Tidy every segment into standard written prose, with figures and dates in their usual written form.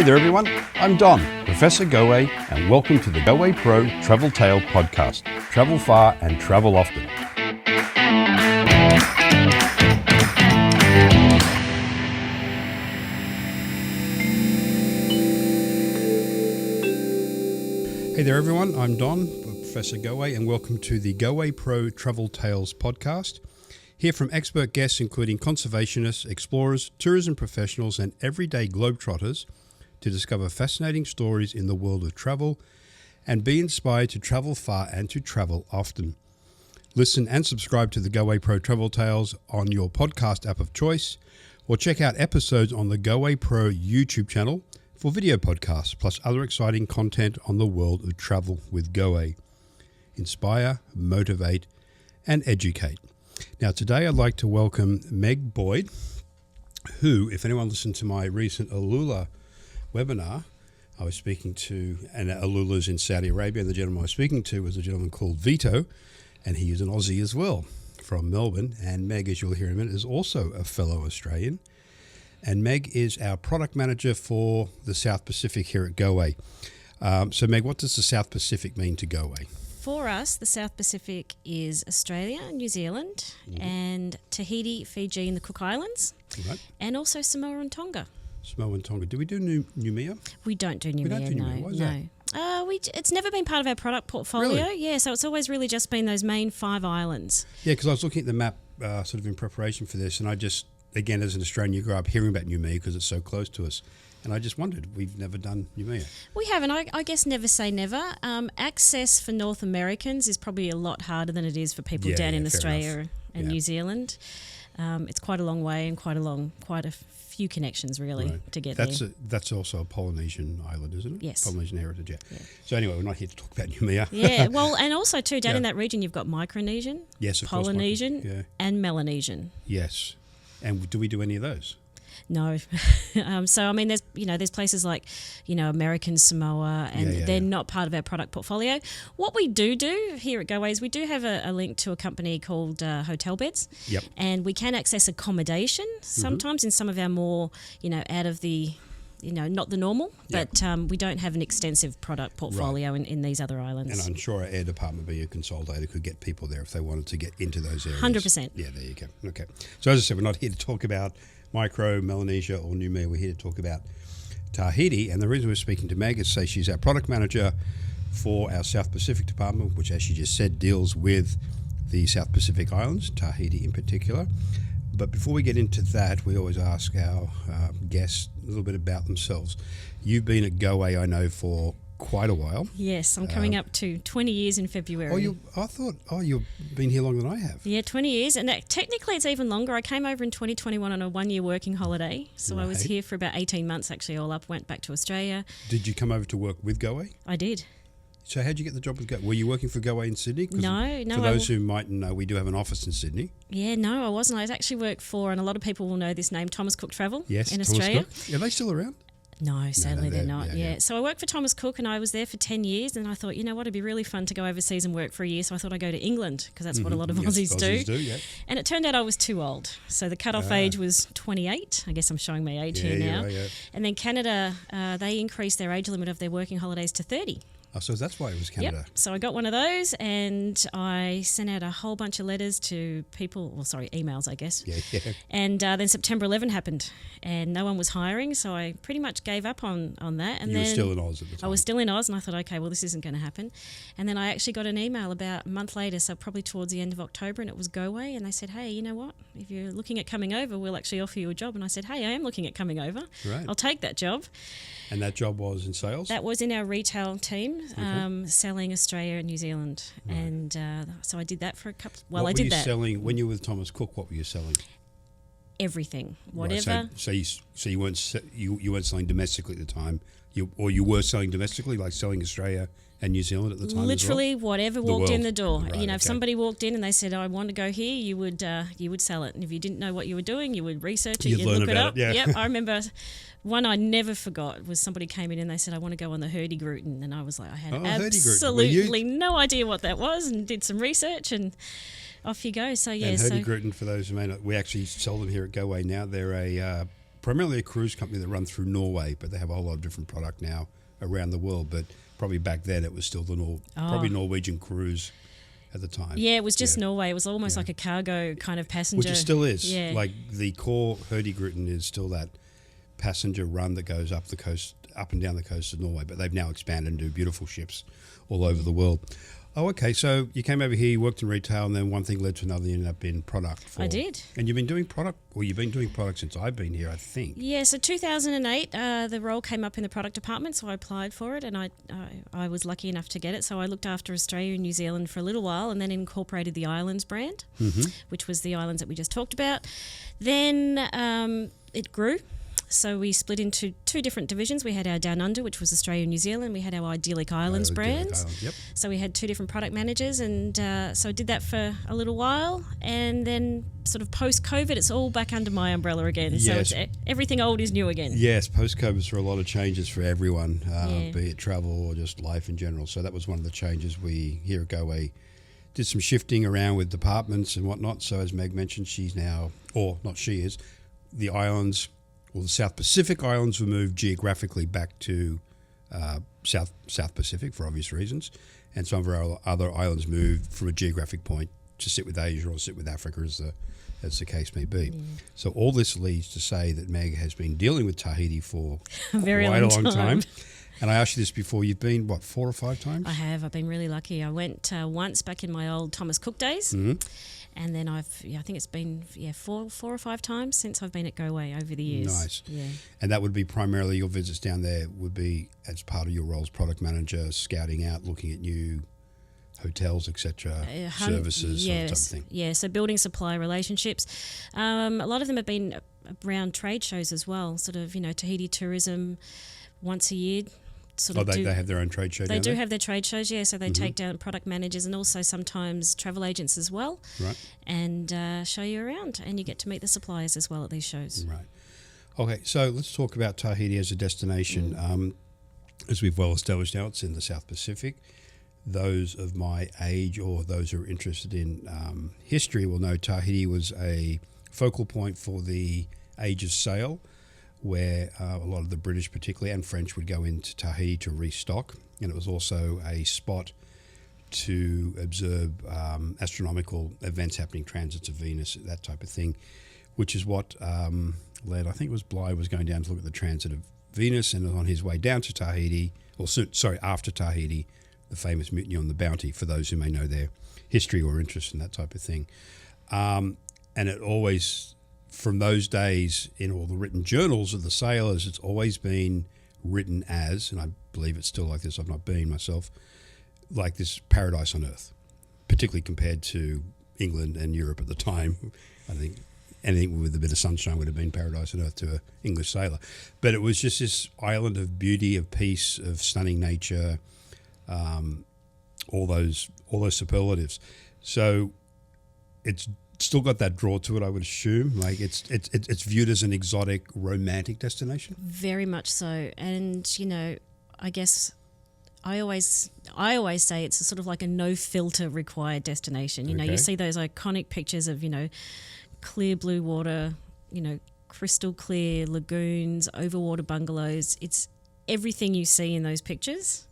there everyone, I'm Don, Professor Goway, and welcome to the Goway Pro Travel Tale Podcast. Travel far and travel often. Hey there everyone, I'm Don, Professor Goway, and welcome to the Goway Pro Travel Tales Podcast. Hear from expert guests including conservationists, explorers, tourism professionals and everyday globetrotters to discover fascinating stories in the world of travel and be inspired to travel far and to travel often. Listen and subscribe to the Goway Pro Travel Tales on your podcast app of choice or check out episodes on the Goway Pro YouTube channel for video podcasts plus other exciting content on the world of travel with Goway. Inspire, motivate and educate. Now today I'd like to welcome Meg Boyd, who, if anyone listened to my recent Alula webinar, I was speaking to, and Alula's in Saudi Arabia, and the gentleman I was speaking to was a gentleman called Vito, and he is an Aussie as well from Melbourne. And Meg, as you'll hear in a minute, is also a fellow Australian. And Meg is our product manager for the South Pacific here at Goway. So Meg, what does the South Pacific mean to Goway? For us, the South Pacific is Australia, New Zealand, and Tahiti, Fiji and the Cook Islands, and also Samoa and Tonga. Samoa and Tonga. Do we do Noumea? We don't do Noumea, no. Why is that? It's never been part of our product portfolio. Really? Yeah, so it's always really just been those main 5 islands. Yeah, because I was looking at the map sort of in preparation for this, and I just, again, as an Australian, you grew up hearing about Noumea because it's so close to us. And I just wondered, we've never done Noumea. We haven't. I guess never say never. Access for North Americans is probably a lot harder than it is for people down in Australia and New Zealand. It's quite a long way and quite a few connections really to get there. That's also a Polynesian island, isn't it? Yes. Polynesian heritage, yeah. So anyway, we're not here to talk about Noumea. Yeah, well, and also too, down in that region you've got Micronesian, Polynesian, and Melanesian. Yes. And do we do any of those? No. So, I mean, there's places like, American Samoa, and they're not part of our product portfolio. What we do here at Goway is we do have a link to a company called Hotel Beds. Yep. And we can access accommodation sometimes in some of our more, out of the, not the normal, but we don't have an extensive product portfolio in these other islands. And I'm sure our air department, being a consolidator, could get people there if they wanted to get into those areas. 100%. Yeah, there you go. Okay. So as I said, we're not here to talk about Micro, Melanesia or Noumea. We're here to talk about Tahiti, and the reason we're speaking to Meg is she's our product manager for our South Pacific department, which, as she just said, deals with the South Pacific Islands, Tahiti in particular. But before we get into that, we always ask our guests a little bit about themselves. You've been at Goway, I know, for quite a while. Yes, I'm coming up to 20 years in February. You've been here longer than I have. Yeah, 20 years. And technically it's even longer. I came over in 2021 on a 1-year working holiday. So I was here for about 18 months actually all up, went back to Australia. Did you come over to work with Goway? I did. So how'd you get the job with Goway? Were you working for Goway in Sydney? No. For those who mightn't know, we do have an office in Sydney. Yeah, no, I wasn't. I actually worked for, and a lot of people will know this name, Thomas Cook Travel in Thomas Australia. Cook. Are they still around? No, sadly they're not. Yeah. So I worked for Thomas Cook and I was there for 10 years and I thought, it'd be really fun to go overseas and work for a year. So I thought I'd go to England because that's what a lot of Aussies do. Yeah. And it turned out I was too old. So the cut-off age was 28. I guess I'm showing my age here now. Yeah. And then Canada, they increased their age limit of their working holidays to 30. Oh, so that's why it was Canada. Yep. So I got one of those and I sent out a whole bunch of letters to people, emails, I guess. Yeah. And then September 11 happened and no one was hiring, so I pretty much gave up on that. And you were still in Oz at the time. I was still in Oz and I thought, okay, well, this isn't going to happen. And then I actually got an email about a month later, so probably towards the end of October, and it was Goway, and they said, hey, you know what? If you're looking at coming over, we'll actually offer you a job. And I said, hey, I am looking at coming over. Right. I'll take that job. And that job was in sales? That was in our retail team, selling Australia and New Zealand. Right. And so I did that for a couple... Well, I did that. Selling, when you were with Thomas Cook, what were you selling? Everything, whatever. Right, so you weren't selling domestically at the time, you were selling domestically, like selling Australia and New Zealand at the time. Literally, as well? whatever walked in the door. Right, if somebody walked in and they said, "I want to go here," you would sell it. And if you didn't know what you were doing, you would research it. You'd learn look it up. Yeah. Yep, I remember. One I never forgot was somebody came in and they said, "I want to go on the hurdy-gurton," and I was like, I had absolutely no idea what that was, and did some research and. Off you go. So yeah. And hurdy-gurton, for those who may not, we actually sell them here at Goway now. They're a primarily a cruise company that run through Norway, but they have a whole lot of different product now around the world. But probably back then it was still probably Norwegian cruise at the time. Yeah, it was just Norway. It was almost like a cargo kind of passenger. Which it still is. Yeah. Like the core Hurtigruten is still that passenger run that goes up and down the coast of Norway, but they've now expanded and do beautiful ships all over the world. Oh, okay. So you came over here, you worked in retail, and then one thing led to another. You ended up in product. I did. And you've been doing product, you've been doing product since I've been here, I think. Yeah, so 2008, the role came up in the product department, so I applied for it, and I was lucky enough to get it. So I looked after Australia and New Zealand for a little while, and then incorporated the Islands brand, which was the islands that we just talked about. Then it grew. So we split into two different divisions. We had our Down Under, which was Australia and New Zealand. We had our Idyllic Islands brand. So we had two different product managers, and so I did that for a little while. And then sort of post-COVID, it's all back under my umbrella again. Yes. So it's, everything old is new again. Yes, post-COVID saw a lot of changes for everyone, be it travel or just life in general. So that was one of the changes we here at Goway did some shifting around with departments and whatnot. So as Meg mentioned, she's now, or not she is, the islands, or the South Pacific Islands were moved geographically back to South Pacific for obvious reasons, and some of our other islands moved from a geographic point to sit with Asia or sit with Africa, as the case may be. So all this leads to say that Meg has been dealing with Tahiti for quite a long time. And I asked you this before, you've been, 4 or 5 times? I have. I've been really lucky. I went once back in my old Thomas Cook days. And then I think it's been 4 or 5 times since I've been at Goway over the years. Nice. Yeah. And that would be primarily your visits down there would be as part of your role as product manager, scouting out, looking at new hotels, etc., services, sort of type of thing. Yeah, so building supplier relationships. A lot of them have been around trade shows as well, sort of, Tahiti tourism once a year. They have their own trade show. They do have their trade shows, yeah. So they take down product managers and also sometimes travel agents as well, right? And show you around, and you get to meet the suppliers as well at these shows. Right. Okay, so let's talk about Tahiti as a destination. As we've well established now, it's in the South Pacific. Those of my age or those who are interested in history will know Tahiti was a focal point for the Age of Sail, where a lot of the British particularly and French would go into Tahiti to restock, and it was also a spot to observe astronomical events happening, transits of Venus, that type of thing, which is what led, I think it was Bligh was going down to look at the transit of Venus, and on his way down to Tahiti, after Tahiti, the famous mutiny on the Bounty, for those who may know their history or interest in that type of thing. And it always, from those days, in all the written journals of the sailors, it's always been written as, and I believe it's still like this, I've not been myself, like this paradise on earth, particularly compared to England and Europe at the time. I think anything with a bit of sunshine would have been paradise on earth to an English sailor. But it was just this island of beauty, of peace, of stunning nature, all those superlatives. So it's still got that draw to it, I would assume. Like it's viewed as an exotic, romantic destination. Very much so, and I guess I always say it's sort of like a no filter required destination. You see those iconic pictures of clear blue water, crystal clear lagoons, overwater bungalows. It's everything you see in those pictures,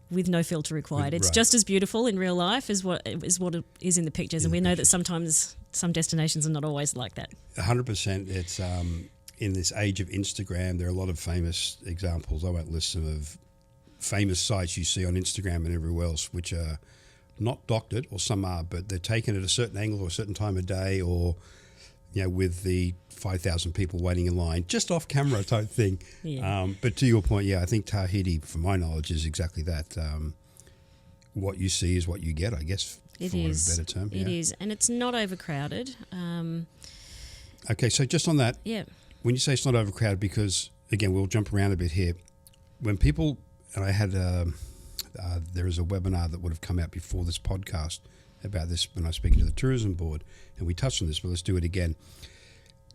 with no filter required. It's just as beautiful in real life as what it is in the pictures, and we know that sometimes some destinations are not always like that. 100%. It's in this age of Instagram, there are a lot of famous examples. I won't list some of famous sites you see on Instagram and everywhere else, which are not doctored, or some are, but they're taken at a certain angle or a certain time of day, or with the 5,000 people waiting in line, just off camera type thing. Yeah. But to your point, I think Tahiti, from my knowledge, is exactly that. What you see is what you get, I guess, for a better term. It is, and it's not overcrowded. Okay, so just on that, when you say it's not overcrowded, because, again, we'll jump around a bit here. When people, and I had, there is a webinar that would have come out before this podcast about this when I was speaking to the tourism board, and we touched on this, but let's do it again.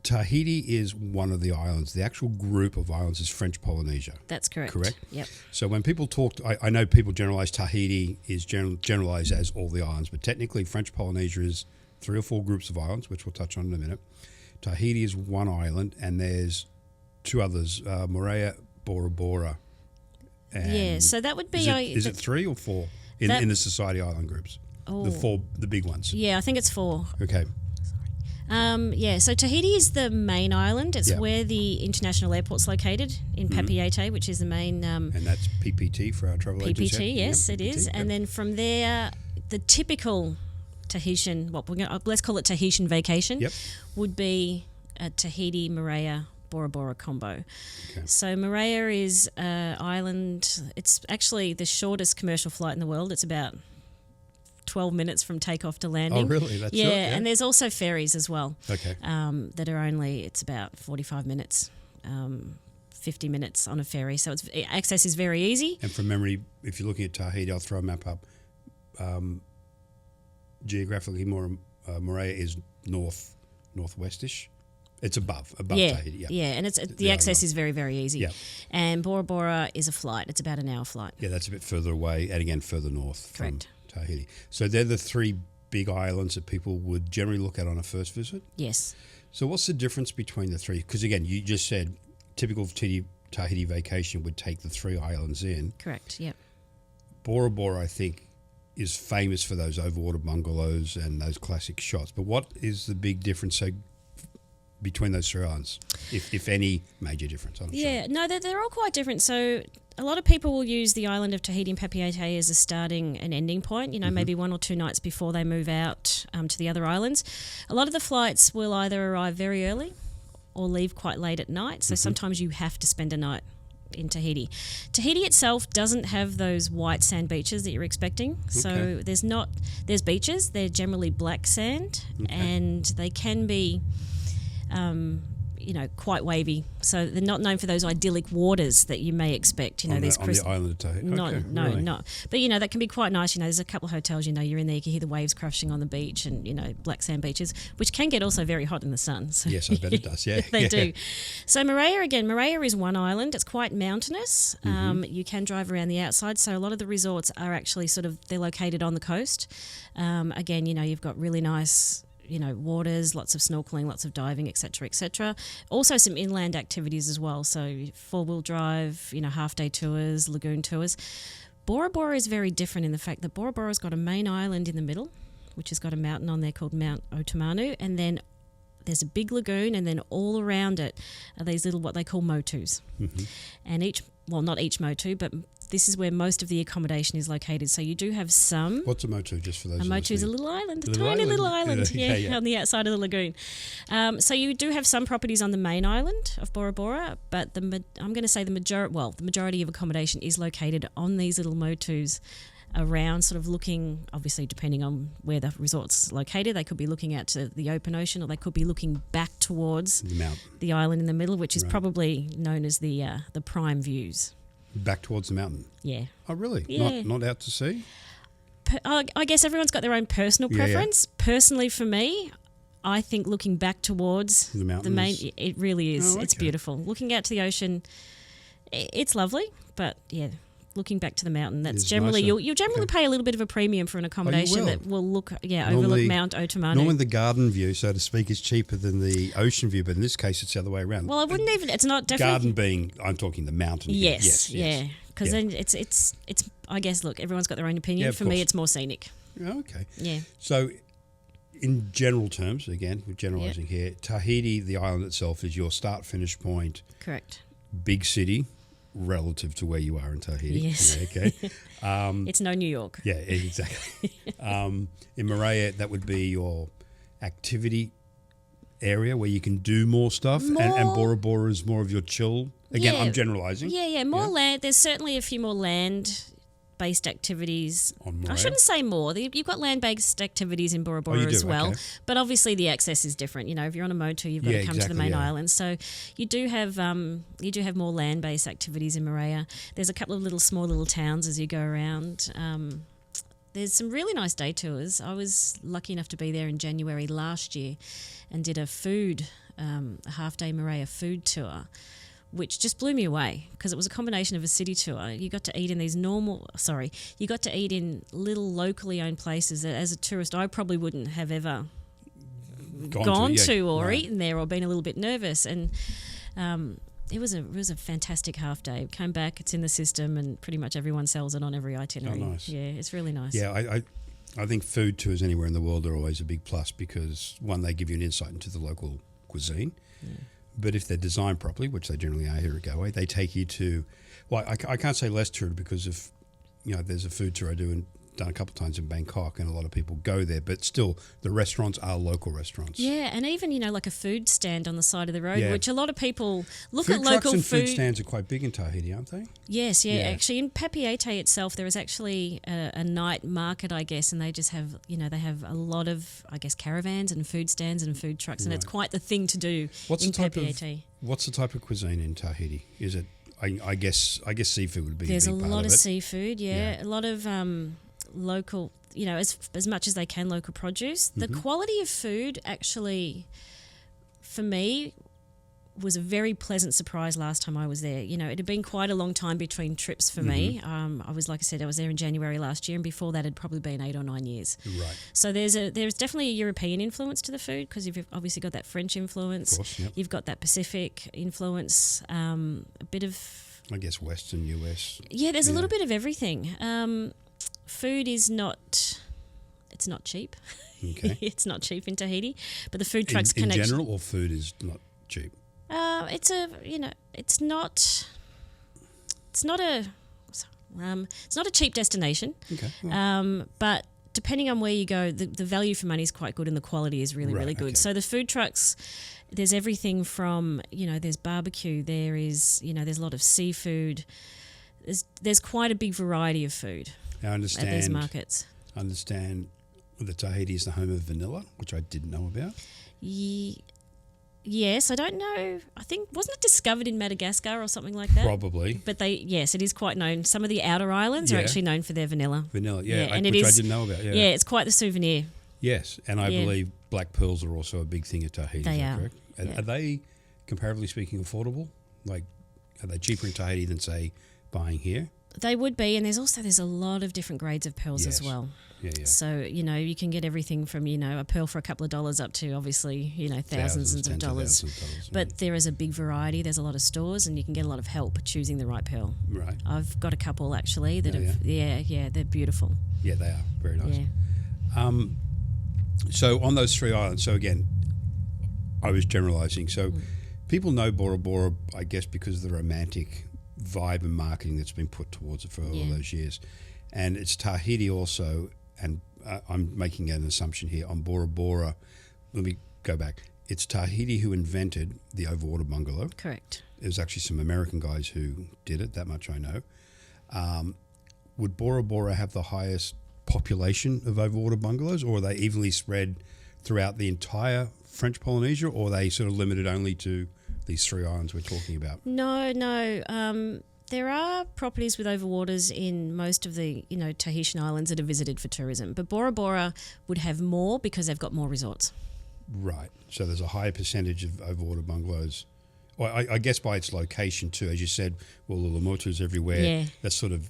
Tahiti is one of the islands. The actual group of islands is French Polynesia. That's correct. Correct? Yep. So when people talk, I know people generalize Tahiti is generalized as all the islands, but technically French Polynesia is 3 or 4 groups of islands, which we'll touch on in a minute. Tahiti is one island, and there's two others, Moorea, Bora Bora. And so that would be... Is it 3 or 4 in the Society Island groups? Oh. The big ones. Yeah, I think it's 4. Okay. So Tahiti is the main island. It's where the international airport's located in Papeete, which is the main... and that's PPT for our travel agents. PPT, yes, it is. Yep. And then from there, the typical Tahitian, let's call it Tahitian vacation, would be a Tahiti, Moorea, Bora Bora combo. Okay. So Moorea is an island. It's actually the shortest commercial flight in the world. It's about 12 minutes from takeoff to landing. Oh, really? That's short, yeah. And there's also ferries as well. Okay. That are only, it's about 45 minutes, 50 minutes on a ferry. So access is very easy. And from memory, if you're looking at Tahiti, I'll throw a map up. Geographically, Moorea is northwestish. It's above Tahiti. Yeah, and the access is very, very easy. Yeah. And Bora Bora is a flight. It's about an hour flight. Yeah, that's a bit further away, and again further north from Correct. Tahiti. So they're the 3 big islands that people would generally look at on a first visit. Yes. So what's the difference between the 3? Because again, you just said typical Tahiti vacation would take the 3 islands in. Correct. Yep. Bora Bora, I think, is famous for those overwater bungalows and those classic shots. But what is the big difference between those 3 islands, if any major difference? I'm sure. No, they're all quite different. So a lot of people will use the island of Tahiti and Papeete as a starting and ending point, maybe 1 or 2 nights before they move out to the other islands. A lot of the flights will either arrive very early or leave quite late at night. So sometimes you have to spend a night in Tahiti. Tahiti itself doesn't have those white sand beaches that you're expecting. So there's beaches. They're generally black sand, and they can be quite wavy. So they're not known for those idyllic waters that you may expect. On the island of Tahiti. No. But that can be quite nice. There's a couple of hotels. You're in there. You can hear the waves crashing on the beach, and black sand beaches, which can get also very hot in the sun. So yes, I bet it does. Yeah, they do. So Moorea is one island. It's quite mountainous. You can drive around the outside. So a lot of the resorts are actually they're located on the coast. Again, you've got really nice waters, lots of snorkeling, lots of diving, etc., etc. Also some inland activities as well. So 4-wheel drive, half-day tours, lagoon tours. Bora Bora is very different in the fact that Bora Bora's got a main island in the middle, which has got a mountain on there called Mount Otamanu, and then there's a big lagoon, and then all around it are these little, what they call motus. And not each motu, but this is where most of the accommodation is located. So you do have some... What's a motu, just for those? A motu is a little island, a tiny little island, on the outside of the lagoon. So you do have some properties on the main island of Bora Bora, but I'm going to say the majority of accommodation is located on these little motus around, looking, obviously depending on where the resort's located. They could be looking out to the open ocean, or they could be looking back towards the island in the middle, which is probably known as the prime views. Back towards the mountain? Yeah. Oh, really? Yeah. Not out to sea? I guess everyone's got their own personal preference. Yeah. Personally, for me, I think looking back towards the mountain, it really is. Oh, okay. It's beautiful. Looking out to the ocean, it's lovely, but looking back to the mountain, that's generally you'll generally pay a little bit of a premium for an accommodation that will look overlook Mount Otamanu. Normally the garden view, so to speak, is cheaper than the ocean view, but in this case it's the other way around. Well, I wouldn't even. It's not definitely garden being. I'm talking the mountain. Yes. Because then it's. I guess look, everyone's got their own opinion. Yeah, for me, it's more scenic. Oh, okay. Yeah. So, in general terms, again, we're generalising here. Tahiti, the island itself, is your start-finish point. Correct. Big city. Relative to where you are in Tahiti. Yes. Yeah, okay. It's no New York. Yeah, exactly. In Moorea, that would be your activity area where you can do more stuff. And Bora Bora is more of your chill. Again, I'm generalising. Yeah, more land. There's certainly a few more land-based activities. On Moorea? I shouldn't say more. You've got land-based activities in Bora Bora as well. Okay. But obviously the access is different. If you're on a motu, you've got to come to the main island. So you do have more land-based activities in Moorea. There's a couple of small little towns as you go around. There's some really nice day tours. I was lucky enough to be there in January last year and did a half-day Moorea food tour, which just blew me away because it was a combination of a city tour. You got to eat in you got to eat in little locally owned places that as a tourist I probably wouldn't have ever gone to or right. eaten there or been a little bit nervous. And it was a fantastic half day. Came back, it's in the system, and pretty much everyone sells it on every itinerary. Oh, nice. Yeah, it's really nice. Yeah, I think food tours anywhere in the world are always a big plus because, one, they give you an insight into the local cuisine. Yeah. But if they're designed properly, which they generally are here at Goway, they take you to, well, I can't say less toured because of, there's a food tour I do and done a couple of times in Bangkok, and a lot of people go there, but still the restaurants are local restaurants. Yeah, and even like a food stand on the side of the road, yeah. which a lot of people look food at local trucks and food stands are quite big in Tahiti, aren't they? Yes, yeah. Actually, in Papeete itself, there is actually a night market, I guess, and they just have they have a lot of, I guess, caravans and food stands and food trucks, and it's quite the thing to do in Papeete. What's the type of cuisine in Tahiti? Is it? I guess seafood would be. There's a big a part lot of of seafood, a lot of local, as much as they can, local produce. The quality of food actually, for me, was a very pleasant surprise last time I was there. It had been quite a long time between trips for me. I was, like I said, I was there in January last year, and before that had probably been 8 or 9 years. Right. So there's definitely a European influence to the food because you've obviously got that French influence. Of course, yep. You've got that Pacific influence, a bit of... I guess Western, US. Yeah, there's a little bit of everything. Food is not... It's not cheap. Okay. It's not cheap in Tahiti, but the food trucks in general, or food is not cheap? It's not a cheap destination. Okay. Well. But depending on where you go, the value for money is quite good and the quality is really, really good. Okay. So the food trucks, there's everything from, there's barbecue, there is, there's a lot of seafood. There's quite a big variety of food. I understand. At these markets. I understand that Tahiti is the home of vanilla, which I didn't know about. Yes, I don't know. I think, wasn't it discovered in Madagascar or something like that? Probably. But yes, it is quite known. Some of the outer islands are actually known for their vanilla. Vanilla, yeah, and which I didn't know about. Yeah, it's quite the souvenir. Yes, and I believe black pearls are also a big thing at Tahiti. They are. Correct? Yeah. Are they, comparatively speaking, affordable? Are they cheaper in Tahiti than, say, buying here? They would be, and there's a lot of different grades of pearls as well. Yeah. So, you can get everything from, a pearl for a couple of dollars up to obviously, thousands of dollars. But there is a big variety. There's a lot of stores and you can get a lot of help choosing the right pearl. Right. I've got a couple actually that they're beautiful. Yeah, they are. Very nice. Yeah. So on those 3 islands, so again, I was generalising. So people know Bora Bora, I guess, because of the romantic vibe and marketing that's been put towards it for all those years. And it's Tahiti also, and I'm making an assumption here, on Bora Bora. Let me go back. It's Tahiti who invented the overwater bungalow. Correct. It was actually some American guys who did it, that much I know. Would Bora Bora have the highest population of overwater bungalows, or are they evenly spread throughout the entire French Polynesia, or are they sort of limited only to these 3 islands we're talking about? No. There are properties with overwaters in most of the, Tahitian islands that are visited for tourism. But Bora Bora would have more because they've got more resorts. Right. So there's a higher percentage of overwater bungalows. Well, I guess by its location too, as you said, Lulamotu's everywhere. Yeah. That's sort of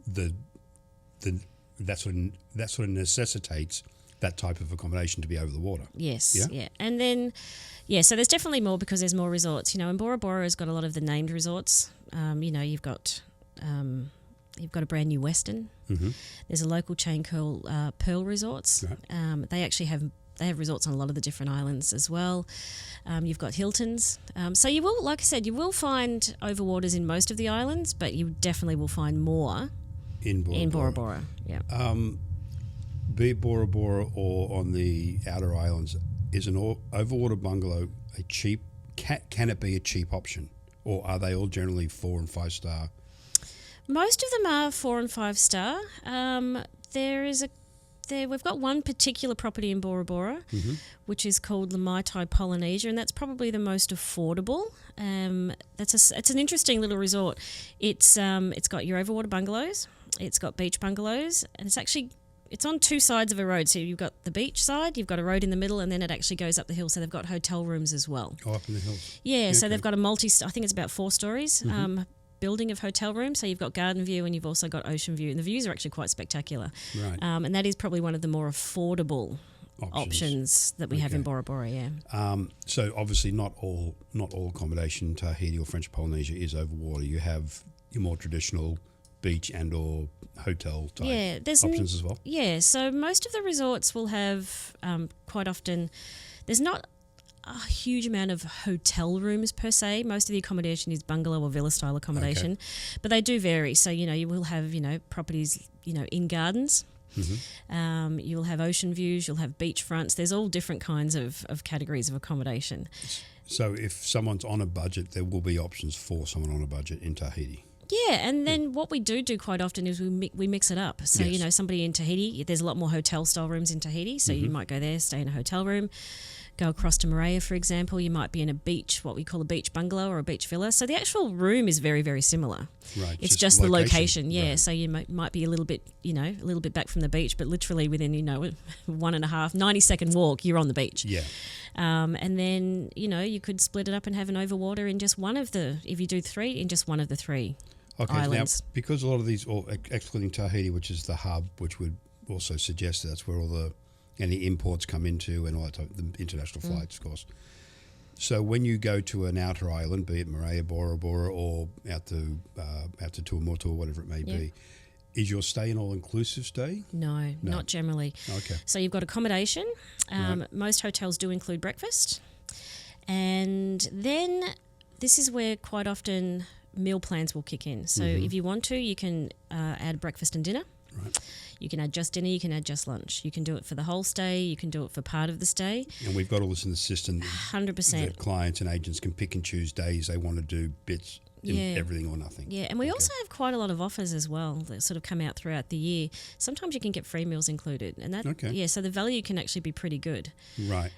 that sort of necessitates that type of accommodation to be over the water. Yes. Yeah. And then, so there's definitely more because there's more resorts. And Bora Bora has got a lot of the named resorts. You've got a brand new Western. Mm-hmm. There's a local chain called Pearl Resorts. Right. They actually have resorts on a lot of the different islands as well. You've got Hilton's. So you will, like I said, you will find overwaters in most of the islands, but you definitely will find more in Bora Bora. Yeah. Be it Bora Bora or on the outer islands, is an overwater bungalow a cheap? Can it be a cheap option, or are they all generally 4 and 5 star? Most of them are 4 and 5 star. We've got one particular property in Bora Bora, which is called the French Polynesia, and that's probably the most affordable. It's an interesting little resort. It's got your overwater bungalows, it's got beach bungalows, and it's on 2 sides of a road. So you've got the beach side, you've got a road in the middle, and then it actually goes up the hill. So they've got hotel rooms as well. Oh, up in the hills. Yeah, so they've got I think it's about 4 stories. Building of hotel rooms, so you've got garden view and you've also got ocean view, and the views are actually quite spectacular. Right. And that is probably one of the more affordable options that we have in Bora Bora. Yeah. So obviously, not all accommodation in Tahiti or French Polynesia is over water. You have your more traditional beach and or hotel type options as well. Yeah. So most of the resorts will have quite often. There's not a huge amount of hotel rooms per se. Most of the accommodation is bungalow or villa style accommodation, but they do vary. So you will have properties in gardens. Mm-hmm. You'll have ocean views, you'll have beach fronts. There's all different kinds of categories of accommodation. So if someone's on a budget, there will be options for someone on a budget in Tahiti. Yeah, and then what we do quite often is we mix it up. So, somebody in Tahiti, there's a lot more hotel-style rooms in Tahiti, so you might go there, stay in a hotel room. Go across to Moorea, for example, you might be in a beach, what we call a beach bungalow or a beach villa. So the actual room is very, very similar. Right. It's just the location. Yeah. Right. So you might be a little bit back from the beach, but literally within, 90-second walk, you're on the beach. Yeah. And then, you could split it up and have an overwater in just one of the, if you do three, in just one of the three islands. Now, because a lot of these, or excluding Tahiti, which is the hub, which would also suggest that's where all any imports come into and all that type, the international flights, of course. So when you go to an outer island, be it Moorea, Bora Bora, or out to Tuamotu or whatever it may be, is your stay an all-inclusive stay? No, not generally. Okay. So you've got accommodation. Most hotels do include breakfast. And then this is where quite often meal plans will kick in. So if you want to, you can add breakfast and dinner. Right. You can add just dinner, you can add just lunch. You can do it for the whole stay, you can do it for part of the stay. And we've got all this in the system. 100%. That clients and agents can pick and choose days they want to do bits in everything or nothing. Yeah, and we also have quite a lot of offers as well that sort of come out throughout the year. Sometimes you can get free meals included. And that so the value can actually be pretty good. Right.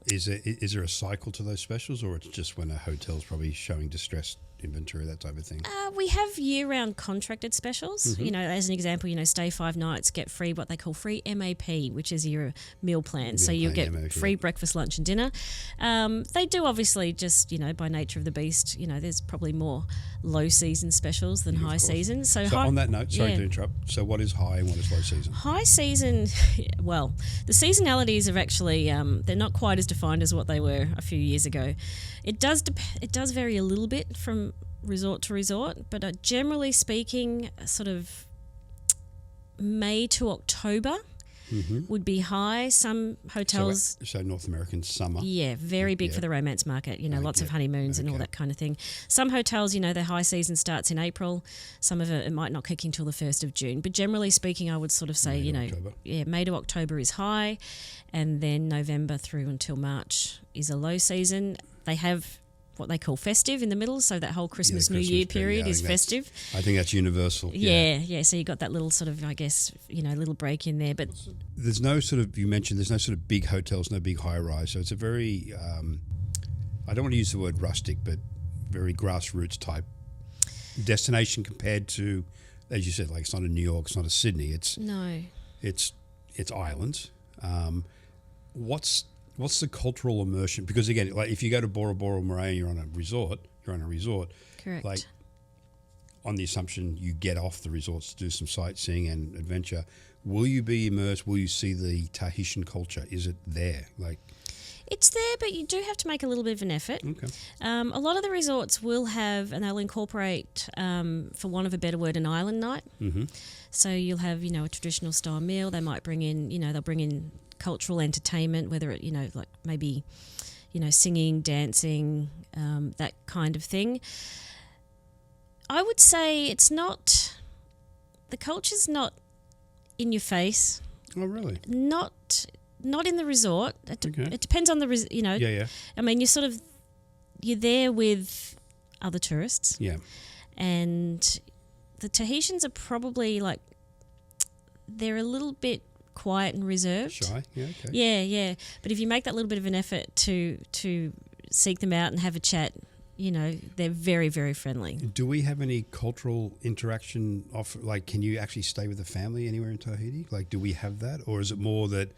Is there a cycle to those specials, or it's just when a hotel's probably showing distressed inventory, that type of thing? We have year-round contracted specials. As an example, stay 5 nights, get free what they call free MAP, which is your meal plan. So you'll get MAP, free breakfast, lunch and dinner. They do obviously just, by nature of the beast, there's probably more low season specials than high season. So on that note, sorry to interrupt, so what is high and what is low season? High season, well, the seasonalities are actually, they're not quite as defined as what they were a few years ago. It does vary a little bit from resort to resort, but generally speaking, sort of May to October would be high. Some hotels... So North American summer. Yeah, very big for the romance market, lots of honeymoons and all that kind of thing. Some hotels, their high season starts in April. Some of it might not kick until the 1st of June. But generally speaking, I would sort of say, May to October is high, and then November through until March is a low season. They have what they call festive in the middle, so that whole Christmas New Year period is festive. I think that's universal. Yeah. So you got that little sort of, I guess, little break in there. But there's no sort of, you mentioned there's no sort of big hotels, no big high-rise. So it's a very, I don't want to use the word rustic, but very grassroots type destination compared to, as you said, like it's not a New York, it's not a Sydney. It's islands. What's the cultural immersion? Because again, like if you go to Bora Bora or Moorea, you're on a resort. Correct. Like on the assumption you get off the resorts to do some sightseeing and adventure, will you be immersed? Will you see the Tahitian culture? Is it there? It's there, but you do have to make a little bit of an effort. Okay. A lot of the resorts will have, and they'll incorporate, for want of a better word, an island night. Mm-hmm. So you'll have, a traditional style meal. They might bring in, they'll bring in cultural entertainment, whether it, like maybe, singing, dancing, that kind of thing. I would say the culture's not in your face. Oh, really? Not in the resort. It depends on the, Yeah. I mean, you're there with other tourists. Yeah. And the Tahitians are probably they're a little bit quiet and reserved. Shy, yeah, okay. Yeah. But if you make that little bit of an effort to seek them out and have a chat, they're very, very friendly. Do we have any cultural interaction can you actually stay with a family anywhere in Tahiti? Do we have that? Or is it more that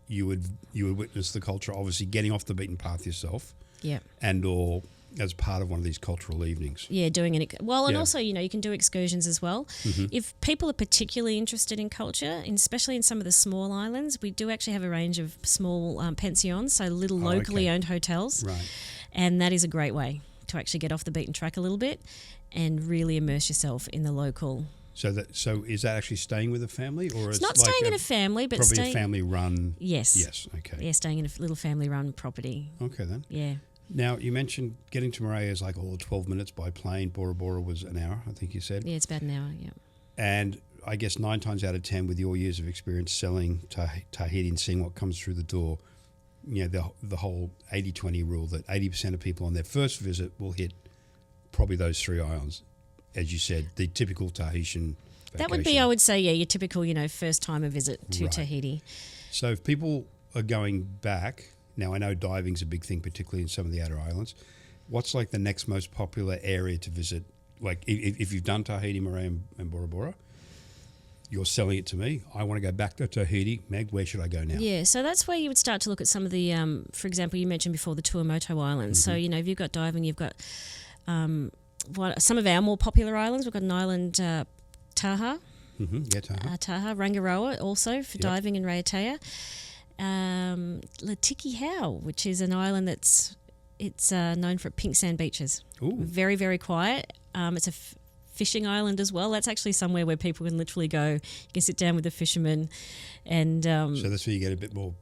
you would witness the culture, obviously getting off the beaten path yourself? Yeah. And or as part of one of these cultural evenings. Yeah, and also, you can do excursions as well. Mm-hmm. If people are particularly interested in culture, especially in some of the small islands, we do actually have a range of small pensions, so little locally owned hotels. Right. And that is a great way to actually get off the beaten track a little bit and really immerse yourself in the local. So is that actually staying with a family, or it's not like staying in a family, but probably a family run? Yes. Yes. Okay. Yeah, staying in a little family run property. Okay then. Yeah. Now you mentioned getting to Moorea is like 12 minutes by plane. Bora Bora was an hour, I think you said. Yeah, it's about an hour. Yeah. And I guess 9 times out of 10, with your years of experience selling Tahiti and seeing what comes through the door, the whole 80-20 rule that 80% of people on their first visit will hit probably those 3 islands. As you said, the typical Tahitian vacation. That would be, I would say, your typical, first-timer visit to Tahiti. So if people are going back, now I know diving's a big thing, particularly in some of the outer islands. What's like the next most popular area to visit? Like if you've done Tahiti, Moorea and Bora Bora, you're selling it to me. I want to go back to Tahiti. Meg, where should I go now? Yeah, so that's where you would start to look at some of the, for example, you mentioned before the Tuamotu Islands. Mm-hmm. So, if you've got diving, you've got some of our more popular islands. We've got an island, Taha. Mm-hmm. Yeah, Taha. Taha, Rangiroa also for diving, and Raiatea. Latiki Hau, which is an island it's known for pink sand beaches. Ooh. Very, very quiet. It's a fishing island as well. That's actually somewhere where people can literally go. You can sit down with the fishermen, and so that's where you get a bit more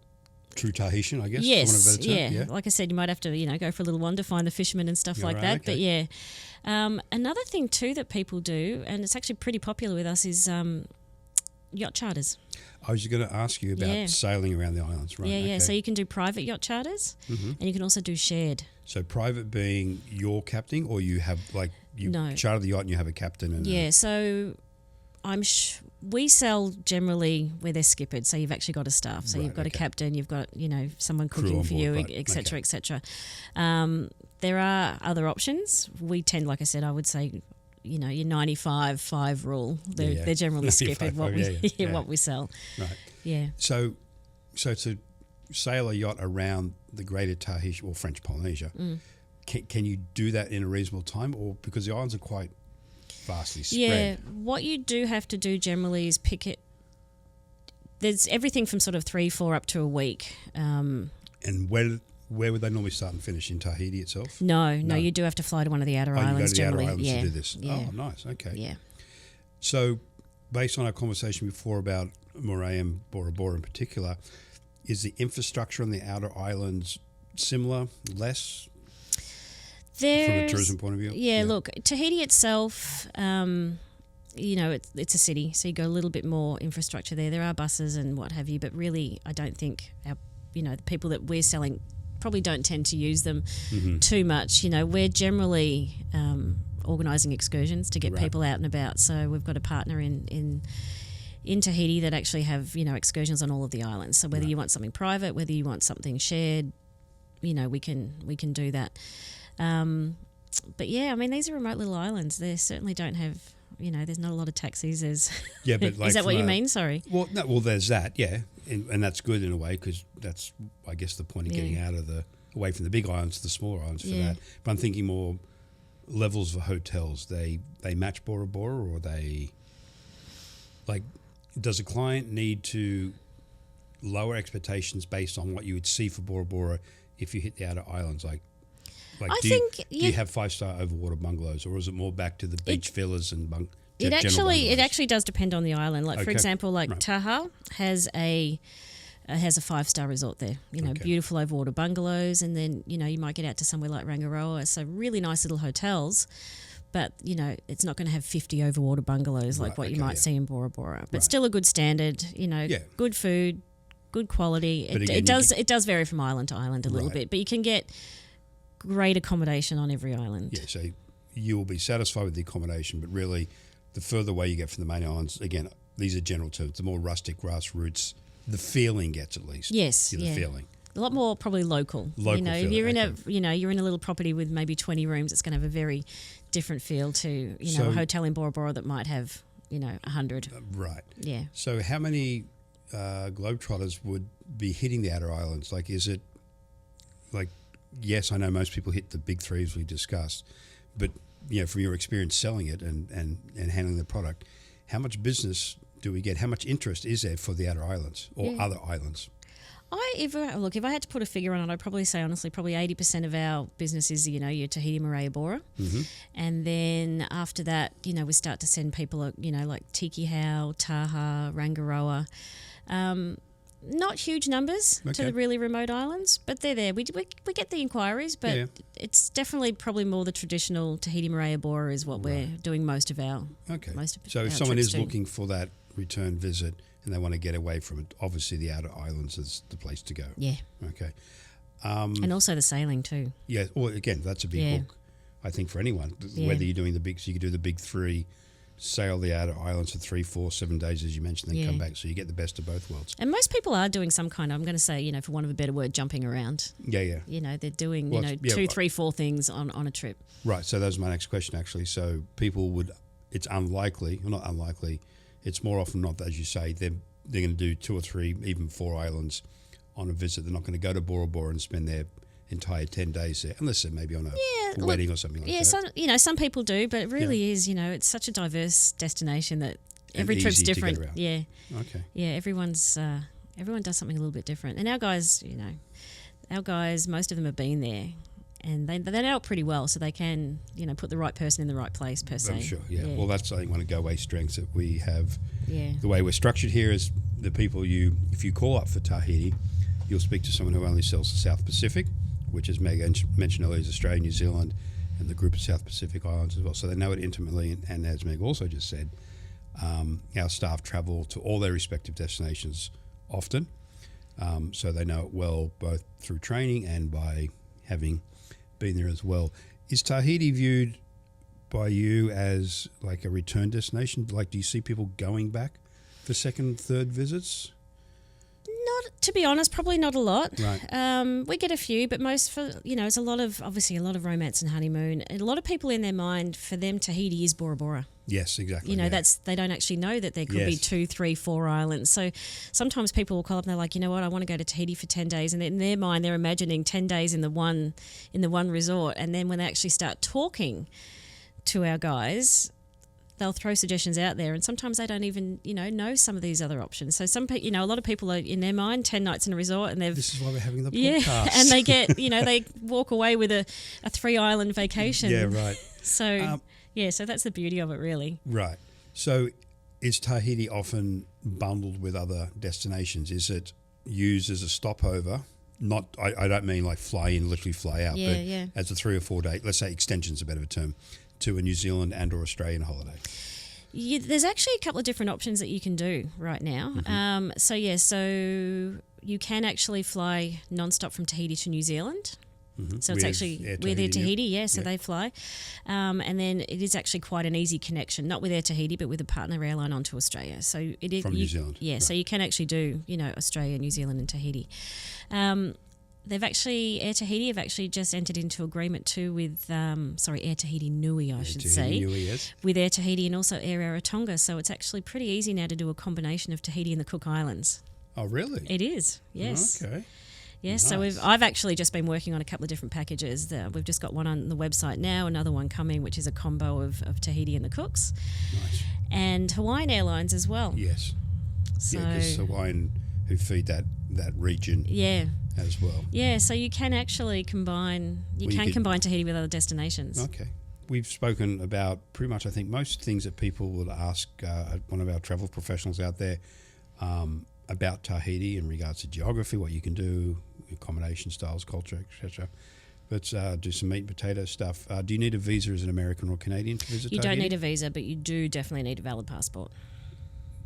true Tahitian, I guess. Yes, for want of a better term. yeah. Like I said, you might have to go for a little wander, find the fishermen and stuff like that. Okay. But yeah, another thing too that people do, and it's actually pretty popular with us, is yacht charters. I was going to ask you about sailing around the islands, right? Yeah, okay. So you can do private yacht charters, and you can also do shared. So private being your captain, or you have charter the yacht and you have a captain? And so we sell generally where they're skippered, so you've actually got a staff. So you've got a captain, you've got someone cooking for you, etc., etc. There are other options. We tend, like I said, I would say, your 95-5 rule. They're generally skippered what we sell. Right. Yeah. So to sail a yacht around the Greater Tahiti or French Polynesia, can you do that in a reasonable time, or because the islands are quite vastly spread? Yeah. What you do have to do generally is pick it. There's everything from sort of 3-4 up to a week. And where would they normally start and finish, in Tahiti itself? No, you do have to fly to one of the outer islands you go to the generally. outer islands to do this. Yeah. Oh, nice. Okay. Yeah. So, based on our conversation before about Moorea and Bora Bora in particular, is the infrastructure on the outer islands similar, less, from a tourism point of view? Yeah, look, Tahiti itself, it's a city, so you got a little bit more infrastructure there. There are buses and what have you, but really, I don't think the people that we're selling probably don't tend to use them too much. We're generally organising excursions to get people out and about. So we've got a partner in Tahiti that actually have excursions on all of the islands. So whether you want something private, whether you want something shared, we can do that. But yeah, I mean, these are remote little islands. They certainly don't have. There's not a lot of taxis. Yeah, but is that what you mean? Sorry. Well, no. Well, there's that. Yeah, and that's good in a way, because that's, I guess, the point of getting out of away from the big islands to the smaller islands for that. But I'm thinking more levels of hotels. They match Bora Bora, or they does a client need to lower expectations based on what you would see for Bora Bora if you hit the outer islands? Do you have 5-star overwater bungalows, or is it more back to the beach villas and It actually does depend on the island. For example, Taha has a 5-star resort there. Beautiful overwater bungalows, and then you might get out to somewhere like Rangiroa. So really nice little hotels, but it's not going to have 50 overwater bungalows like what you might see in Bora Bora. But still a good standard. Good food, good quality. But again, it does vary from island to island a little bit, but you can get great accommodation on every island. Yeah, so you will be satisfied with the accommodation, but really the further away you get from the main islands, again, these are general terms, the more rustic, grassroots, the feeling gets at least. Yes, the feeling. A lot more probably local. If you're in you're in a little property with maybe 20 rooms, it's going to have a very different feel to a hotel in Bora Bora that might have 100. Right. Yeah. So how many Globetrotters would be hitting the outer islands? Is it yes, I know most people hit the big three as we discussed, but from your experience selling it and handling the product, how much business do we get? How much interest is there for the outer islands or other islands? If I had to put a figure on it, I'd probably say honestly, probably 80% of our business is your Tahiti, Marae, Bora, and then after that, we start to send people, like Tiki Hau, Taha, Rangaroa. Not huge numbers to the really remote islands, but they're there. We get the inquiries, but it's definitely probably more the traditional Tahiti, Marae, Bora is what we're doing most of our. Okay. So if someone is looking for that return visit and they want to get away from it, obviously the outer islands is the place to go. Yeah. Okay. And also the sailing too. Yeah. Well, again, that's a big hook, I think, for anyone. Whether you're doing so you could do the big three, sail the outer islands for 3, 4, 7 days, as you mentioned, then come back. So you get the best of both worlds. And most people are doing some kind of, I'm going to say, for want of a better word, jumping around. Yeah. They're doing, 2, 3, 4 things on a trip. Right. So that was my next question, actually. So people it's unlikely, or not unlikely, it's more often not, as you say, they're going to do 2 or 3, even 4 islands on a visit. They're not going to go to Bora Bora and spend their entire 10 days there, unless they're maybe on a wedding or something like that. Yeah, some people do, but it really is, it's such a diverse destination that every trip's different. Yeah. Okay. Yeah, everyone does something a little bit different. And our guys, most of them have been there. And they know it pretty well, so they can, put the right person in the right place, per se. I'm sure, yeah. Well, that's, I think, one of Goway's strengths that we have. Yeah. The way we're structured here is the people if you call up for Tahiti, you'll speak to someone who only sells the South Pacific, which, as Meg mentioned earlier, is Australia, New Zealand, and the group of South Pacific islands as well. So they know it intimately, and as Meg also just said, our staff travel to all their respective destinations often, so they know it well, both through training and by having been there as well. Is Tahiti viewed by you as like a return destination? Like, do you see people going back for second, third visits? Not, to be honest, probably not a lot. Right. We get a few, but most it's a lot of romance and honeymoon. And a lot of people in their mind, for them, Tahiti is Bora Bora. Yes, exactly. They don't actually know that there could be 2, 3, 4 islands. So sometimes people will call up and they're like, I want to go to Tahiti for 10 days. And in their mind, they're imagining 10 days in the one resort. And then when they actually start talking to our guys, they'll throw suggestions out there, and sometimes they don't even, know some of these other options. So a lot of people are in their mind 10 nights in a resort, and this is why we're having the podcast. And they get, they walk away with a 3-island vacation. Yeah, right. So so that's the beauty of it, really. Right. So is Tahiti often bundled with other destinations? Is it used as a stopover? Not, I don't mean like fly in, literally fly out, but as a 3 or 4 day, let's say extension's a better term, to a New Zealand and or Australian holiday? There's actually a couple of different options that you can do right now. Mm-hmm. So you can actually fly non-stop from Tahiti to New Zealand. Mm-hmm. So it's actually with Air Tahiti, so they fly. And then it is actually quite an easy connection, not with Air Tahiti, but with a partner airline onto Australia. So it is from New Zealand. Yeah, right. So you can actually do, Australia, New Zealand and Tahiti. Air Tahiti have actually just entered into agreement too with, Air Tahiti Nui, I should say. Nui, yes. With Air Tahiti and also Air Rarotonga. So it's actually pretty easy now to do a combination of Tahiti and the Cook Islands. Oh, really? It is, yes. Okay. Yes, nice. So I've actually just been working on a couple of different packages. We've just got one on the website now, another one coming, which is a combo of Tahiti and the Cooks. Nice. And Hawaiian Airlines as well. Yes. So, because Hawaiian, who feed that region as well. Yeah, so you can actually combine, combine Tahiti with other destinations. Okay. We've spoken about pretty much, I think, most things that people would ask one of our travel professionals out there about Tahiti in regards to geography, what you can do, accommodation styles, culture, etc. Let's do some meat and potato stuff. Do you need a visa as an American or Canadian to visit Tahiti? You don't need a visa, but you do definitely need a valid passport.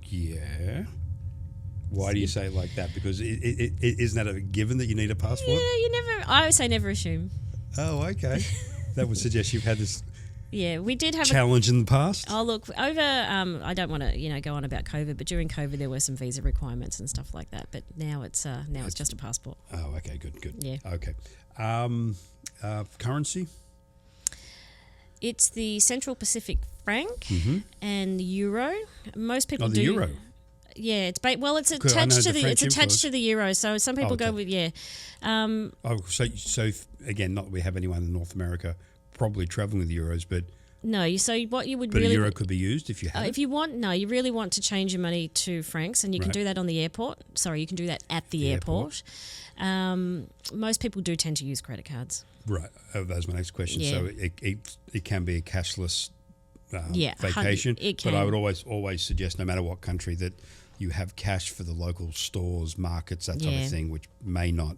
Yeah. Why do you say it like that? Because isn't that a given that you need a passport? Yeah, I would say never assume. Oh, okay. That would suggest you've had this we did have challenge in the past. Oh, look, over I don't want to go on about COVID, but during COVID there were some visa requirements and stuff like that. But now it's just a passport. Oh, okay, good. Yeah. Okay. Currency? It's the Central Pacific franc and euro. Most people do. The euro. it's Good, I know attached to the the French it's attached influence. to the euro. So some people go okay. with So again, not that we have anyone in North America probably traveling with euros, but no. So what you would a really euro could be used if you have it. if you want you really want to change your money to francs, and you can Right. do that on the airport. Sorry, you can do that at the airport. Most people do tend to use credit cards. Right. That was my next question. Yeah. So it can be a cashless Yeah, vacation, it but I can. would always suggest, no matter what country, that you have cash for the local stores, markets, that type Yeah. of thing, which may not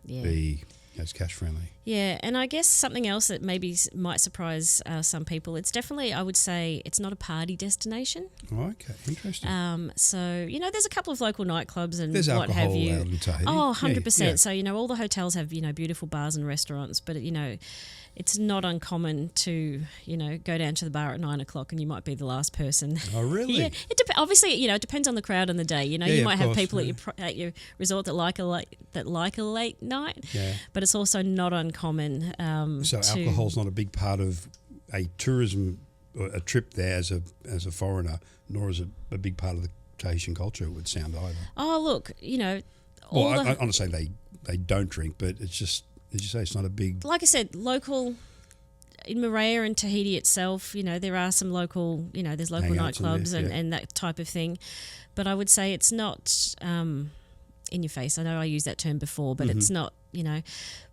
Yeah. be as cash friendly. Yeah, and I guess something else that maybe might surprise some people, it's definitely, I would say, it's not a party destination. Oh, okay, interesting. So, there's a couple of local nightclubs and There's what have alcohol you. out in Tahiti. Oh, Yeah, 100%. yeah. So, all the hotels have, beautiful bars and restaurants, but, it's not uncommon to, go down to the bar at 9 o'clock and you might be the last person. Oh, really? Yeah, obviously, it depends on the crowd on the day. You Yeah, might of have course, people yeah. at your resort that like a late night, Yeah. but it's also not uncommon. So to, alcohol's not a big part of a tourism or a trip there as a foreigner, nor is it a big part of the Tahitian culture. It would sound either. Oh, look, Well, I'm not saying they don't drink, but it's just, as you say, it's not a big. like I said, local in Moorea and Tahiti itself, there are some local, there's local Hangouts in nightclubs there, yeah. and that type of thing. But I would say it's not in your face. I know I used that term before, but it's not,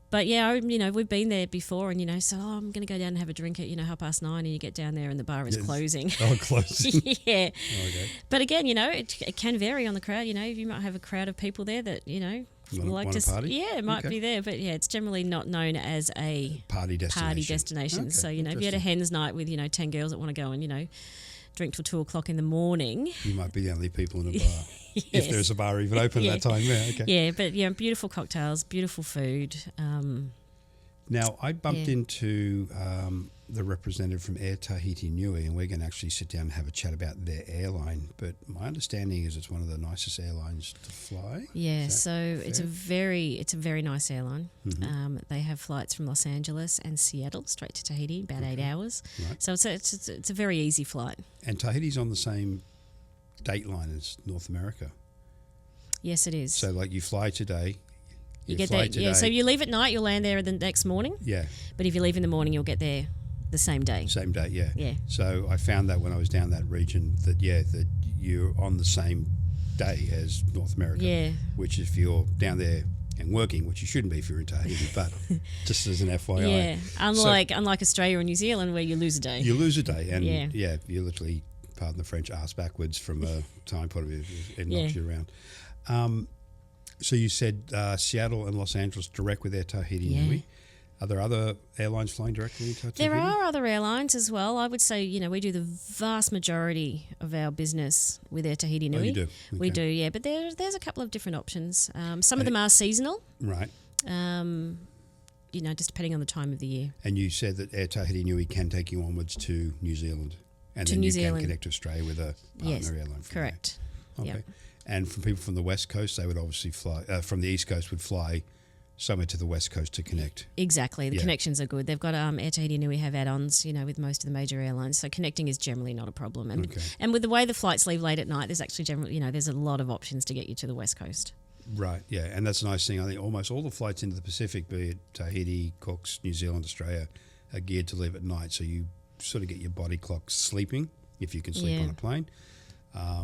But yeah, we've been there before, and so I'm going to go down and have a drink at 9:30, and you get down there and the bar is Yes. closing. Oh, closing. Yeah, Okay. but again, it can vary on the crowd. You might have a crowd of people there that like wanna to party? yeah, it might Okay. be there, but yeah, it's generally not known as a Party destination. Okay, So if you had a hen's night with 10 girls that want to go and drink till 2:00 in the morning. You might be the only people in a bar. Yes. If there's a bar even open at that time, yeah, okay. Yeah, but beautiful cocktails, beautiful food. Now, I bumped Yeah. into the representative from Air Tahiti Nui, and we're going to actually sit down and have a chat about their airline. But my understanding is it's one of the nicest airlines to fly. Yeah, Is that so it's a fair? very nice airline. Mm-hmm. They have flights from Los Angeles and Seattle straight to Tahiti, about 8 hours. Right. So it's a very easy flight. And Tahiti's on the same date line as North America. Yes, it is. So, like, you fly today. you get fly there. today. Yeah, so you leave at night, you'll land there the next morning. Yeah, But if you leave in the morning, you'll get there the same day. same day, yeah. Yeah. So I found that when I was down that region that you're on the same day as North America. Yeah. Which if you're down there and working, which you shouldn't be if you're in Tahiti, but just as an FYI. Yeah, unlike Australia or New Zealand where you lose a day. You lose a day and Yeah. you literally, pardon the French, arse backwards from a time point of view. It Yeah. knocks you around. So you said Seattle and Los Angeles direct with Air Tahiti Yeah. Nui. Are there other airlines flying directly into Tahiti? There are other airlines as well. I would say, we do the vast majority of our business with Air Tahiti Nui. Oh, you do? We Okay. do, yeah. But there's a couple of different options. Some of them are seasonal, Right. just depending on the time of the year. And you said that Air Tahiti Nui can take you onwards to New Zealand. And To then New you Zealand. can connect to Australia with a partner Yes, airline from correct. there. Okay. Yep. And from people from the West Coast, they would obviously fly, from the East Coast would fly somewhere to the West Coast to connect. Exactly. The Yeah. connections are good. They've got Air Tahiti Nui have add-ons, with most of the major airlines. So connecting is generally not a problem. And Okay. and with the way the flights leave late at night, there's actually generally, there's a lot of options to get you to the West Coast. Right, yeah. And that's a nice thing. I think almost all the flights into the Pacific, be it Tahiti, Cooks, New Zealand, Australia, are geared to leave at night. So you sort of get your body clock sleeping, if you can sleep Yeah. on a plane. I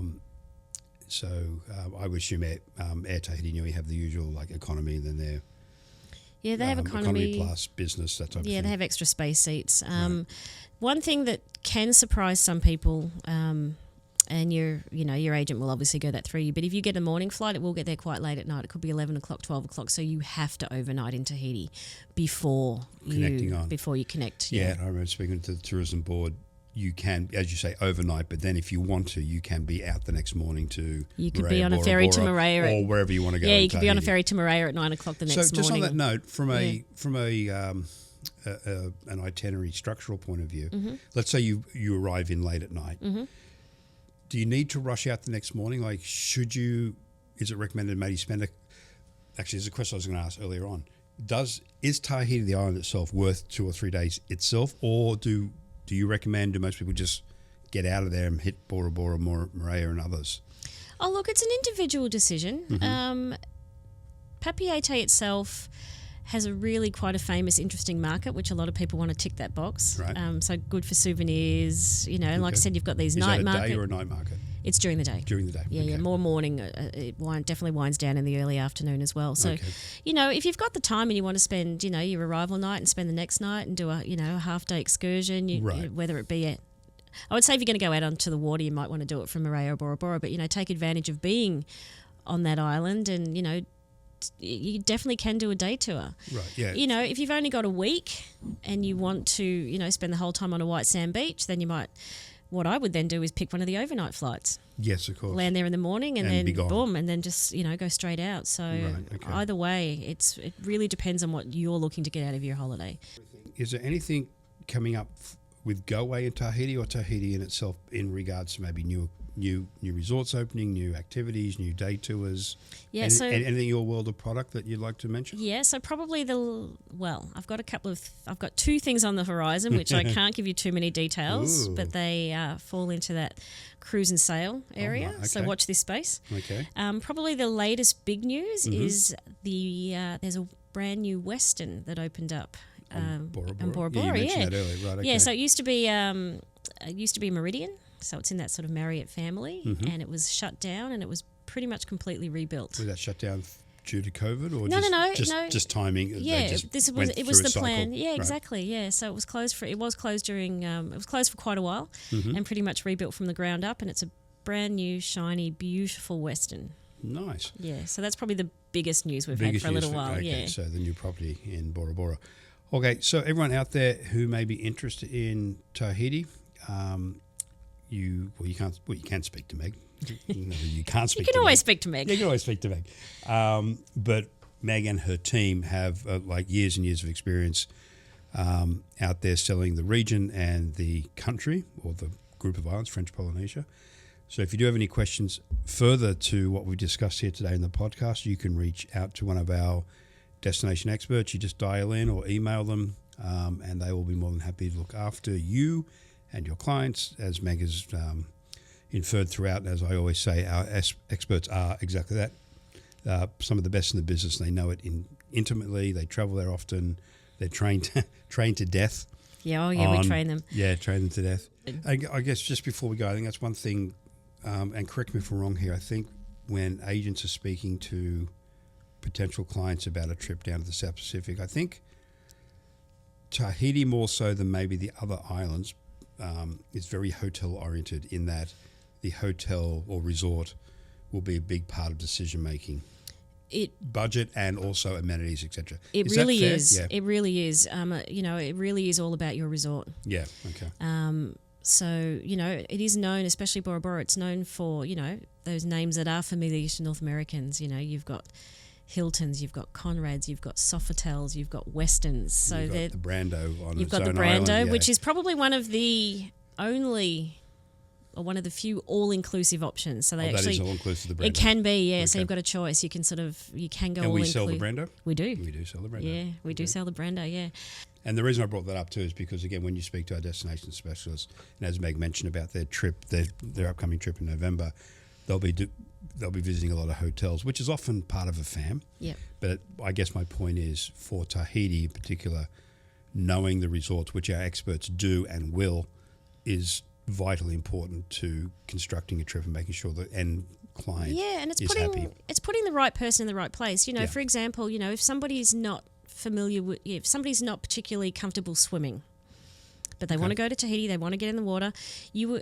would assume Air Tahiti Nui have the usual like economy, and then their Yeah, they have economy plus business, that type of Yeah, thing. they have extra space seats. Right. One thing that can surprise some people, and your agent will obviously go that through you, but if you get a morning flight, it will get there quite late at night. It could be 11 o'clock, 12 o'clock, so you have to overnight in Tahiti before you connect. Yeah, I remember speaking to the tourism board. You can, as you say, overnight, but then if you want to, you can be out the next morning to You could Moorea, be on a Bora ferry to Bora, Moorea or wherever you want to go. Yeah, in you could be on a Tahiti. ferry to Moorea at 9 o'clock the next morning. So just on that note, from Yeah. an itinerary structural point of view, Mm-hmm. let's say you arrive in late at night. Do you need to rush out the next morning? Like, is it recommended maybe actually, there's a question I was going to ask earlier on. Is Tahiti, the island itself, worth 2 or 3 days itself, or do you recommend, do most people just get out of there and hit Bora Bora, Moorea and others? Oh, look, it's an individual decision. Mm-hmm. Papeete itself has a really quite a famous, interesting market, which a lot of people want to tick that box. Right. So good for souvenirs. You know, like I said, you've got these night markets. Is that a day or a night market? It's during the day. During the day. Yeah, okay. yeah. More morning. It definitely winds down in the early afternoon as well. So, you know, if you've got the time and you want to spend, you know, your arrival night and spend the next night and do a half day excursion, whether it be I would say if you're going to go out onto the water, you might want to do it from Moorea or Bora Bora, but, you know, take advantage of being on that island and, you know, you definitely can do a day tour. Right, yeah. You know, if you've only got a week and you want to, you know, spend the whole time on a white sand beach, then you might... What I would then do is pick one of the overnight flights. Yes, of course. Land there in the morning and then boom, and then just, you know, go straight out. So either way, it really depends on what you're looking to get out of your holiday. Is there anything coming up with Goway in Tahiti or Tahiti in itself in regards to maybe new resorts opening, new activities, new day tours? Yeah, anything in your world of product that you'd like to mention? Yeah, so probably I've got two things on the horizon which I can't give you too many details, but they fall into that cruise and sail area. Okay. So watch this space. Okay. Probably the latest big news is there's a brand new Western that opened up. Bora Bora. And Bora Bora, you mentioned that earlier, right? Okay. Yeah, so it used to be Meridian, so it's in that sort of Marriott family, and it was shut down, and it was pretty much completely rebuilt. Was that shut down due to COVID, or no, just timing? Yeah, it was the plan. Yeah, right. exactly. Yeah, so it was closed for quite a while, and pretty much rebuilt from the ground up, and it's a brand new, shiny, beautiful Western. Nice. Yeah, so that's probably the biggest news we've had for a little while. Okay, yeah. So the new property in Bora Bora. Okay, so everyone out there who may be interested in Tahiti, you can speak to Meg. No, you can't speak. You can always speak to Meg. You can always speak to Meg. But Meg and her team have like years and years of experience out there selling the region and the country or the group of islands, French Polynesia. So if you do have any questions further to what we've discussed here today in the podcast, you can reach out to one of our destination experts. You just dial in or email them, and they will be more than happy to look after you and your clients, as Meg has inferred throughout. As I always say, our experts are exactly that. Some of the best in the business. They know it intimately. They travel there often. They're trained to death. Yeah, we train them. Yeah, train them to death. I guess just before we go, I think that's one thing, and correct me if I'm wrong here, I think when agents are speaking to potential clients about a trip down to the South Pacific, I think Tahiti more so than maybe the other islands is very hotel oriented, in that the hotel or resort will be a big part of decision making. Budget and also amenities, etc. It really is. Yeah. It really is. It really is all about your resort. Yeah. Okay. So, it is known, especially Bora Bora, it's known for, those names that are familiar to North Americans. You've got Hiltons, you've got Conrads, you've got Sofotels, you've got Westerns. So you've got the Brando on You've its got the own Brando, island, which is probably one of the only, or one of the few all-inclusive options. So that is all-inclusive, the Brando. It can be, yeah. Okay. So you've got a choice. You can go all-inclusive. And we sell the Brando? We do. We do sell the Brando. Yeah, we do sell the Brando, yeah. And the reason I brought that up too is because, again, when you speak to our destination specialists, and as Meg mentioned about their trip, their upcoming trip in November, they'll be visiting a lot of hotels, which is often part of a fam. Yeah. But I guess my point is, for Tahiti in particular, knowing the resorts, which our experts do and will, is vitally important to constructing a trip and making sure the end client is happy. It's putting the right person in the right place. For example, if somebody's not familiar with, if somebody's not particularly comfortable swimming, but they want to go to Tahiti, they want to get in the water,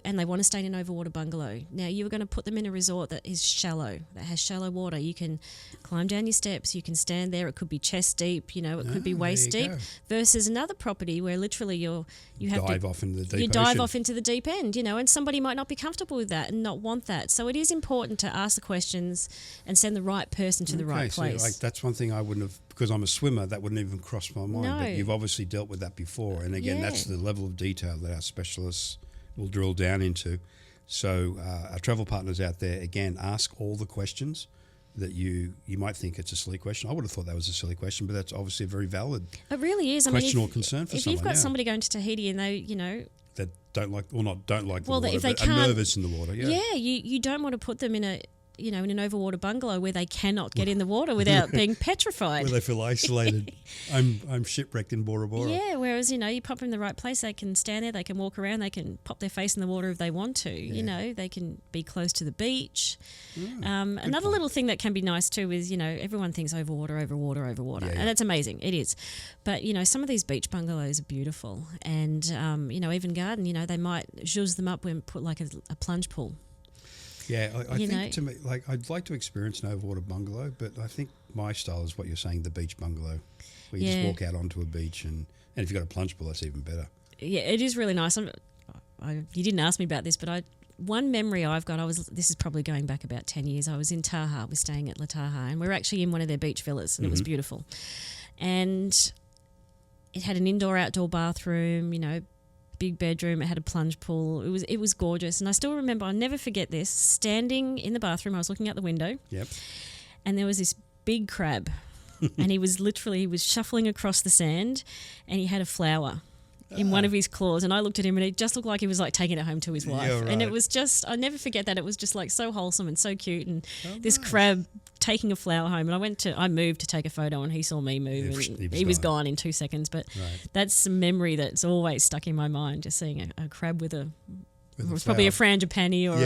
and they want to stay in an overwater bungalow. Now, you are going to put them in a resort that is shallow, that has shallow water. You can climb down your steps, you can stand there, it could be chest deep, it could be waist deep, versus another property where literally you dive off into the deep end, and somebody might not be comfortable with that and not want that. So it is important to ask the questions and send the right person to the right place. So that's one thing I wouldn't have, because I'm a swimmer, that wouldn't even cross my mind. No. But you've obviously dealt with that before. And again, that's the level of detail that our specialists will drill down into. So our travel partners out there, again, ask all the questions that you might think it's a silly question. I would have thought that was a silly question, but that's obviously a very valid it really is. question or concern for someone. If you've got somebody going to Tahiti and they, that don't like the water, if they but are nervous in the water. Yeah, you don't want to put them in a in an overwater bungalow where they cannot get in the water without being petrified. Where they feel isolated. I'm shipwrecked in Bora Bora. Yeah, whereas, you pop them in the right place, they can stand there, they can walk around, they can pop their face in the water if they want to. Yeah. They can be close to the beach. Another little thing that can be nice too is, everyone thinks overwater. Yeah. And it's amazing. It is. But, some of these beach bungalows are beautiful. And, even garden, they might zhuzh them up and put like a plunge pool. Yeah, I think to me, I'd like to experience an overwater bungalow, but I think my style is what you're saying, the beach bungalow, where you just walk out onto a beach and if you've got a plunge pool, that's even better. Yeah, it is really nice. You didn't ask me about this, but one memory I've got, this is probably going back about 10 years. I was in Taha, we're staying at La Taha, and we were actually in one of their beach villas, and it was beautiful. And it had an indoor-outdoor bathroom, big bedroom. It had a plunge pool. It was gorgeous. And I still remember, I'll never forget this, standing in the bathroom, I was looking out the window. Yep. And there was this big crab. And he was shuffling across the sand, and he had a flower in one of his claws. And I looked at him, and it just looked like he was like taking it home to his wife. Yeah, right. And it was just, I'll never forget that. It was just like so wholesome and so cute. And this crab taking a flower home, and I moved to take a photo, and he saw me move, and he was gone in 2 seconds. But that's a memory that's always stuck in my mind, just seeing a crab with it was probably a frangipani, or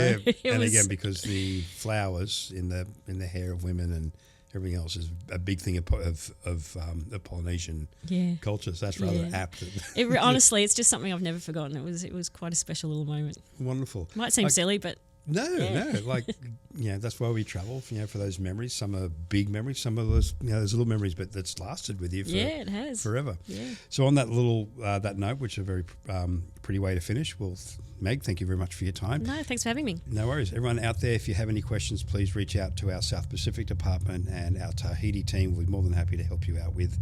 again, because the flowers in the hair of women and everything else is a big thing of Polynesian culture. So that's rather apt. Honestly, it's just something I've never forgotten. It was quite a special little moment. Wonderful. Might seem silly, but no. That's why we travel, for those memories. Some are big memories, some of those, those little memories, but that's lasted with you it has forever. Yeah. So on that little, that note, which is a very pretty way to finish, well, Meg, thank you very much for your time. No, thanks for having me. No worries. Everyone out there, if you have any questions, please reach out to our South Pacific Department, and our Tahiti team will be more than happy to help you out with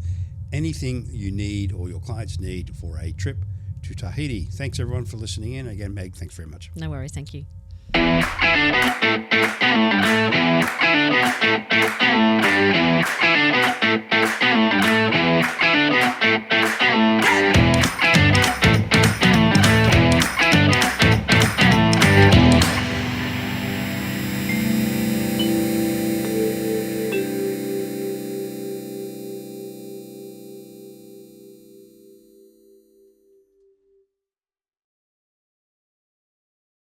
anything you need or your clients need for a trip to Tahiti. Thanks everyone for listening in. Again, Meg, thanks very much. No worries. Thank you.